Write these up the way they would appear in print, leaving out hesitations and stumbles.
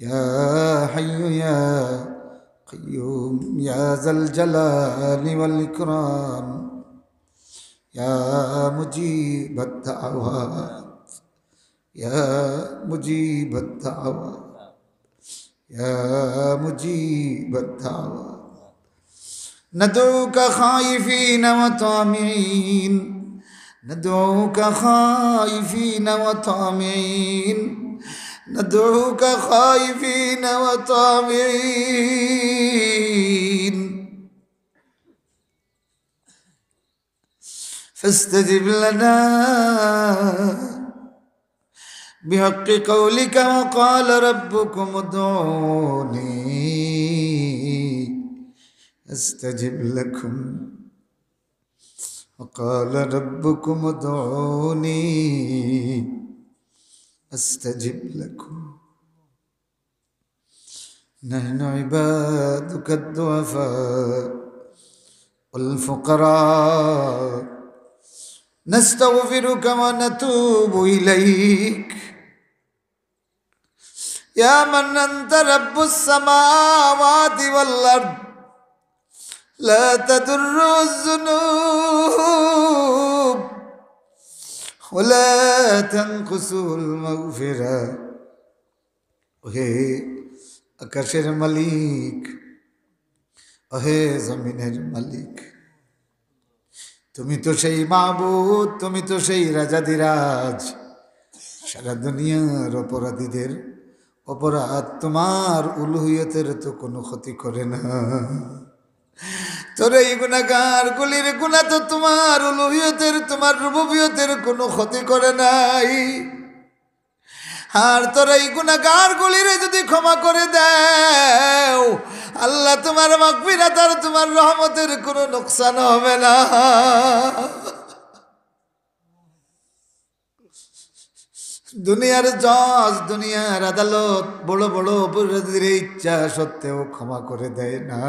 या हय्यु या क़य्यूम या ज़ल जलाली वल इकराम या मुजीबद दाअवात या मुजीबद दाअवात या मुजीबद दाअवात नदऊका खाइफीन व तामीन ندعوك خائفين وطامعين ندعوك خائفين وطامعين فاستجب لنا بحق قولك وقال ربكم ادعوني استجب لكم وقال ربكم ادعوني استجب لكم نحن عبادك الضعفاء والفقراء نستغفرك ونتوب إليك يا من أنت رب السماوات والأرض لا تضر الذنوب ولا تنقص المغفرة ওহে আকাশের মালিক ওহে জমিনের মালিক তুমি তো সেই মাবুদ তুমি তো সেই রাজাধিরাজ সারা দুনিয়ার অপরাধীদের অপরাধ তোমার উলুহিয়তের তো কোনো ক্ষতি করে না তোর এই গুনাহগার গুলির গুনাহ তো তোমার উলুহিয়তের তোমার রুবুবিয়তের কোনো ক্ষতি করে নাই আর তোর এই গুনাহগার গুলির যদি ক্ষমা করে দাও আল্লাহ তোমার মাগফিরাত আর তোমার রহমতের কোনো নুকসান হবে না দুনিয়ার জজ দুনিয়ার আদালত বড় বড় অপরাধীর ইচ্ছা সত্ত্বেও ক্ষমা করে দেয় না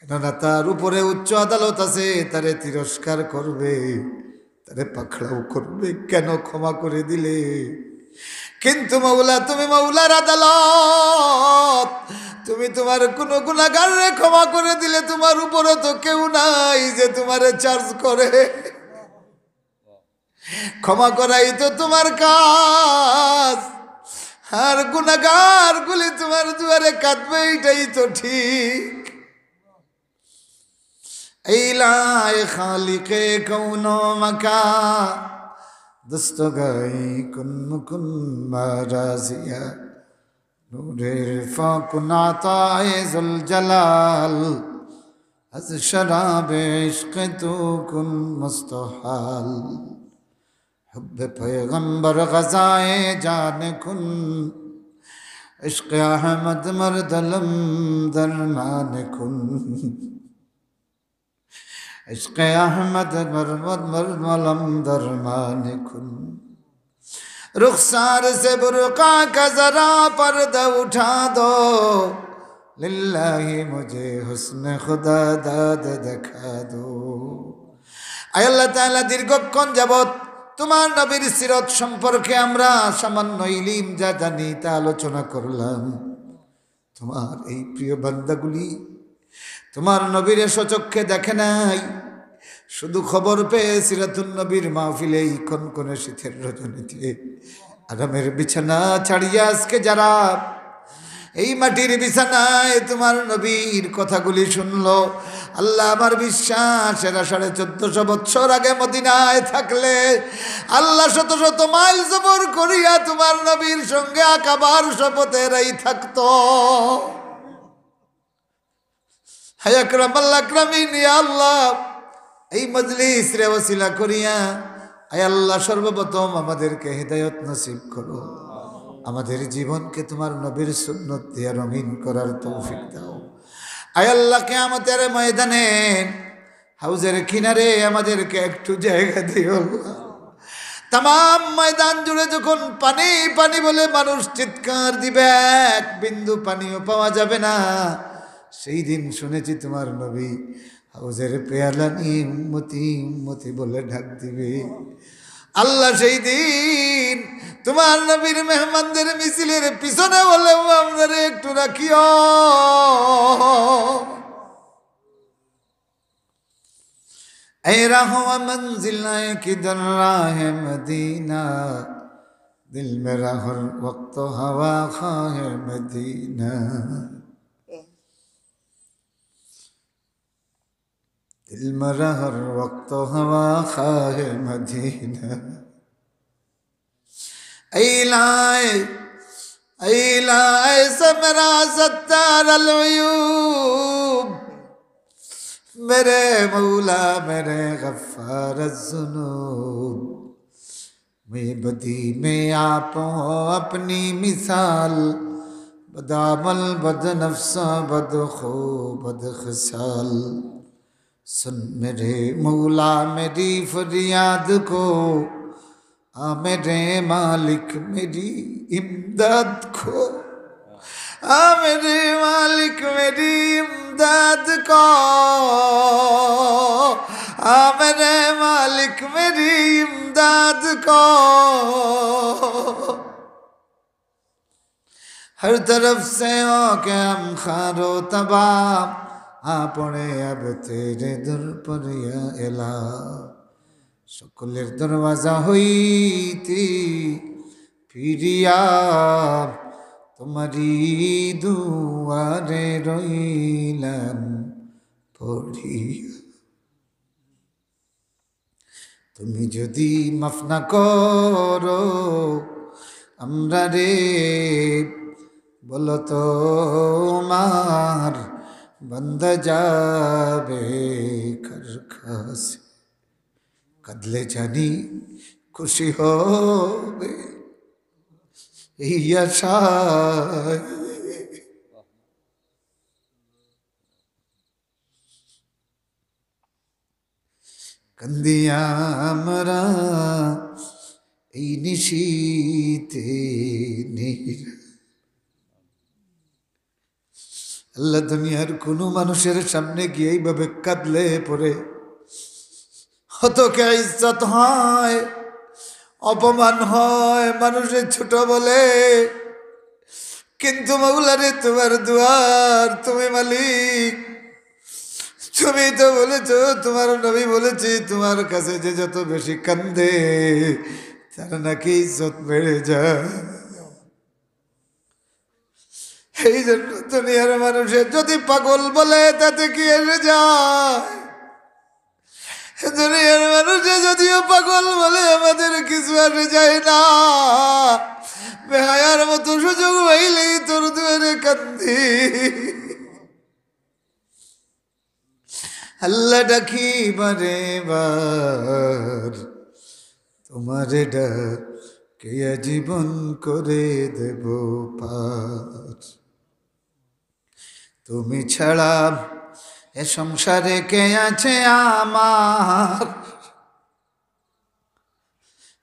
কেননা তার উপরে উচ্চ আদালত আছে তারে তিরস্কার করবে তারে পাকড়াও করবে কেন ক্ষমা করে দিলে কিন্তু মাওলা তুমি মাওলার আদালত তুমি তোমার কোন গুনাহগাররে ক্ষমা করে দিলে তোমার উপরে তো কেউ নাই যে তোমারে চার্জ করে ক্ষমা করাই তো তোমার কাজ আর গুনাহগার গুলি তোমার দুয়ারে কাঁদবে এটাই তো ঠিক ইলাহে খালিকে কৌনো মাকা দস্তগাই কুন মুকুন মারাজিয়া নূরের ফাকুন আতায়ে জুল জালাল আজ শরাবে ইশক তু কুন মুস্তহাল হুব্বে পয়গম্বর গজায়ে জান কুন ইশক আহমদ মরদলম দরমান কুন इश्क़ अहमद मरमलम दरमान खुन रुखसार से बुरक़ा का ज़रा पर्दा उठा दो लिल्लाही मुझे हुस्न खुदा दाद दिखा दो आय अल्लाह ताआला दीर्घक्षण যাবত তোমার নবীর সিরাত সম্পর্কে আমরা সামান্য ইলম যা জানি তা আলোচনা করলাম তোমার এই প্রিয় বান্দাগুলি তোমার নবীর সচক্ষে দেখে নাই শুধু খবর পেয়ে সিরাতুন নবীর মাহফিলে কনকনে শীতের রজনীতে আরামের বিছানা ছাড়িয়ে আজকে যারা এই মাটির বিছানায় তোমার নবীর কথাগুলি শুনলো আল্লাহ আমার বিশ্বাস এরা 1450 বছর আগে মদিনায় থাকলে আল্লাহ শত শত মাইল সফর করিয়া তোমার নবীর সঙ্গে আকাবার শপথে এরাই থাকতো হায় আকরামাল আকরামিন ইয়া আল্লাহ এই মজলিস রে ওসিলা করিয়া আয় আল্লাহ সর্বপ্রথম আমাদেরকে হেদায়েত নসিব করো আমাদের জীবনকে তোমার নবীর সুন্নাত দিয়ে রঙিন করার তৌফিক দাও আয় আল্লাহ কিয়ামতের ময়দানে হাউজের কিনারে আমাদেরকে একটু জায়গা দিও तमाम ময়দান জুড়ে যখন পানি পানি বলে মানুষ চিৎকার দিবে এক বিন্দু পানিও পাওয়া যাবে না সেই দিন শুনেছি তোমার নবী হাউজের পেয়ালা নিয়ে উম্মতি উম্মতি বলে ডাক দিবে আল্লাহ সেই দিন তোমার নবীর মেহমানদের মিছিলের পিছনে বলে আমাদের একটু রাখিও। ऐ राहो मंजिल किधर राह मदीना दिल मेरा हर वक्त हवा खाह मदीना दिल मेरा हर वक्त हवा खाह मदीना ऐ लाए समरा सत्तार अलयूब मेरे मौला मेरे गफ्फार ज़ुनूब मैं बदी में आप हो अपनी मिसाल बदामल बद नफ्सा बद खो बद खसाल सुन मेरे मौला मेरी फरियाद को आ मेरे मालिक मेरी इमदाद को आ मेरे मालिक मेरी इमदाद को आ मेरे मालिक मेरी इमदाद को हर तरफ से हो के हम खारो तबाह आ पड़े अब तेरे दर पर या इला সকলের দরওয়াজা হইতে ফিরিয়া তোমারি দুয়ারে রইলাম পড়িয়া তুমি যদি মাফ না করো আমরা রে বলো তো আমার বান্দা যাবে কার কাছে কাঁদলে জানি খুশি হবে এই আশায় কান্দিয়া আমরা এই নিশীতে আল্লাহ দুনিয়ার কোনো মানুষের সামনে গিয়ে এইভাবে কাঁদলে পরে হত কে ইজ্জত হয় অপমান হয় মানুষের ছোট বলে কিন্তু মাওলারে তোমার দুয়ার তুমি মালিক তুমি তো বলেছো তোমার নবী বলেছি তোমার কাছে যে যত বেশি কান্দে তার নাকি ইজ্জত বেড়ে যায় এই জন্য দুনিয়ার মানুষের যদি পাগল বলে তাতে কি এসে যায় দুনিয়ার মানুষে যদিও পাগল বলে আমাদের কিছু আসে যায় না বেহায়ার মতো সুযোগ পাইলেই তোর দুয়ারে কান্দি আল্লাহ ডাকি বারে বার তোমারে ডাকে জীবন করে দেব পার তুমি ছাড়া এ সংসারে কে আছে আমার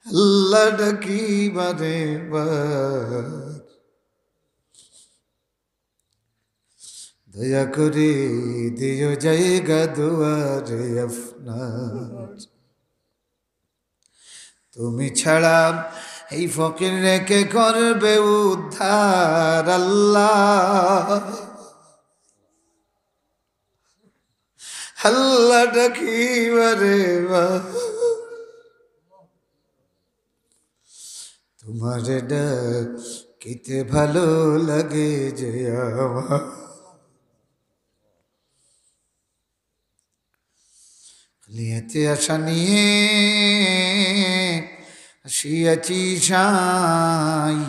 আল্লাহ ডাকি বারে বার দয়া করে দিও জায়গা দুয়ারে আপনার তুমি ছাড়া এই ফকির রেখে করবে উদ্ধার আল্লাহ আল্লাহ ডাকি বারে বার তোমারে ডাকিতে ভালো লাগে যে আমার লিয়েতে আশা নিয়ে আসিয়াছি সাই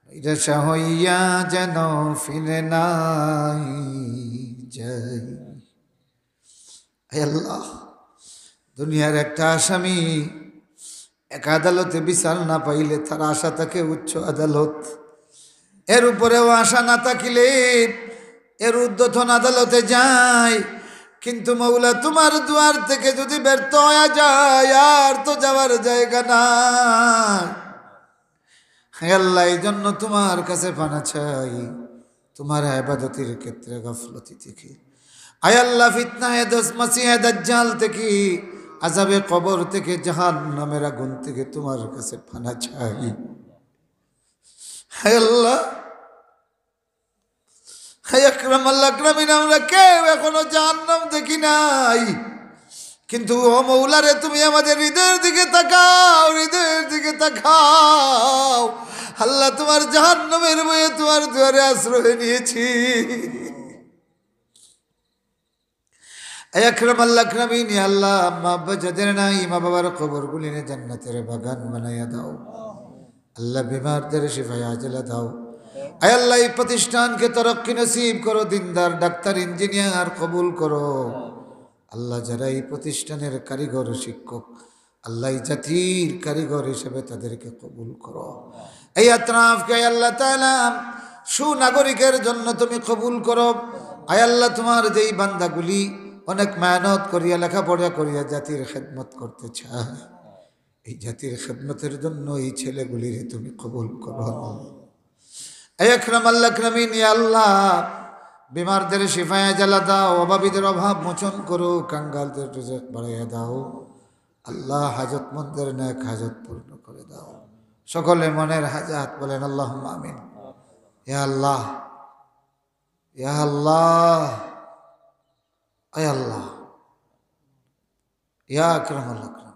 নিরাশা হইয়া যেন ফিরে নাই যাই আল্লাহ দুনিয়ার একটা আসামি এক আদালতে বিচার না পাইলে তার আশা থাকে উচ্চ আদালত এর উপরেও আশা না থাকিলে এর ঊর্ধ্বতন আদালতে যায় কিন্তু মৌলা তোমার দুয়ার থেকে যদি ব্যর্থ হয়ে যায় আর তো যাওয়ার জায়গা নাই হে আল্লাহ এই জন্য তোমার কাছে পানা চাই তোমার ইবাদতের ক্ষেত্রে গাফলতি থেকে আয় আল্লাহ ফিতনায়ে দস মাসিহে দাজ্জাল থেকে আযাবে কবর থেকে, জাহান্নামের আগুন থেকে তোমার কাছে পানা চাই। হে আল্লাহ, হে আকরামাল আকরামিন, আমরা কেউ এখনো জাহান্নাম দেখি নাই, কিন্তু ও মৌলারে তুমি আমাদের হৃদয়ের দিকে তাকাও, হৃদয়ের দিকে তাকাও। আল্লাহ, তোমার জাহান্নামের ভয়ে তোমার দুয়ারে আশ্রয় নিয়েছি। আকরামাল আকরামিন, ইয়া আল্লাহ, মা আব্বা যাদের নাই, মা বাবার কবরগুলি জান্নাতের বাগান বানাইয়া দাও। আল্লাহ, বিমারদের শিফায়ে আজলা দাও। আয় আল্লাহ, এই প্রতিষ্ঠানকে তরক্কি নসিব করো, দিনদার ডাক্তার ইঞ্জিনিয়ার কবুল করো। আল্লাহ, যারা এই প্রতিষ্ঠানের কারিগর শিক্ষক, আল্লাহ এই জাতির কারিগর হিসেবে তাদেরকে কবুল করো। এই আতরাফকে আল্লাহ তাআলা সুনাগরিকের জন্য তুমি কবুল করো। আয় আল্লাহ, তোমার যেই বান্দাগুলি অনেক মেহনত করিয়া লেখাপড়া করিয়া জাতির খেদমত করতে চায়, এই জাতির খেদমতের জন্য এই ছেলেগুলির তুমি কবুল করো। আকরামাল আকরামিন, ইয়া আল্লাহ, বিমারদের শিফায়ে জালা দাও, অভাবীদের অভাব মোচন করো, কাঙ্গালদের রিজিক বাড়াইয়া দাও। আল্লাহ, হাজতমন্দের নেক হাজত পূর্ণ করে দাও। সকলে মনের হাজাত বলেন আল্লাহুম্মা আমিন। ইয়া আল্লাহ, ইয়া আল্লাহ, ইয়া আল্লাহ, ইয়া আকরামাল আকরামিন।